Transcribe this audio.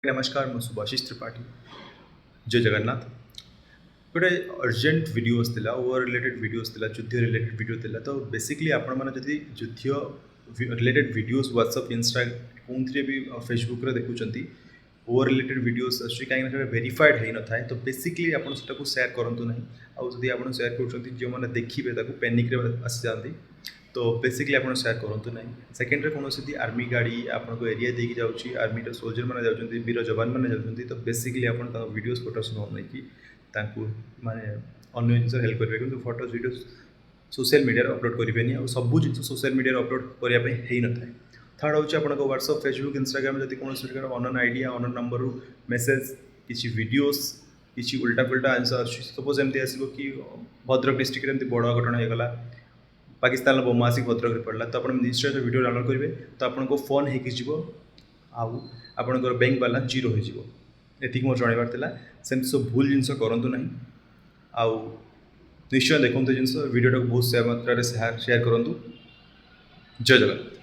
नमस्कार मैं सुभाषिष त्रिपाठी जय जगन्नाथ गोटे अर्जेंट वीडियो आसला ओवर रिलेटेड वीडियो आसला युद्ध रिलेटेड वीडियो थिला तो बेसिकली आपण मैंने जदि युद्ध रिलेटेड वीडियोस व्हाट्सएप इंस्टा कौन भी फेसबुक रे देखुंत ओवर रिलेटेड वीडियोस कहीं वेरीफाइड हो न था तो बेसिकली आप सेयार करूँ ना आदि आप सेयार कर जो मैंने देखिए पैनिक आसी जाती तो बेसिकली आप सेयार करूँ ना सेकेंडरी कौन सी आर्मी गाड़ी आपको एरिया देकी जाऊँगी आर्मी सोल्जर मैंने जाऊँगी वीर जवान मैंने जाऊँगी तो बेसिकली आप वीडियोस फोटोज नहीं माने अन्य जिन हेल्प करेंगे कि photos video social media upload करेंगे और सब जिन सोशल मीडिया अपलोड करने न था थर्ड हूँ आप व्हाट्सएप फेसबुक इंस्टाग्राम जब कौन अनन आइडिया अनन नंबर मेसेज किसी वीडियोस किसी उल्टा पुल्टा आंसर सपोज एमती आसो कि भद्रक डिस्ट्रिक्ट एमती बड़ घटना होगा पाकिस्तान बोमा आसिक भद्रक पड़ा तो आप निश्चय जो वीडियो डाउनलोड करेंगे तो आपको फोन होकर बैंक बालांस जीरो हो एति मोर जानवर था सेमती सब भूल जिन करूँ ना आउ निश्चय देखते जिन वीडियो बहुत मात्रा शेयर करूँ जय जगन्नाथ।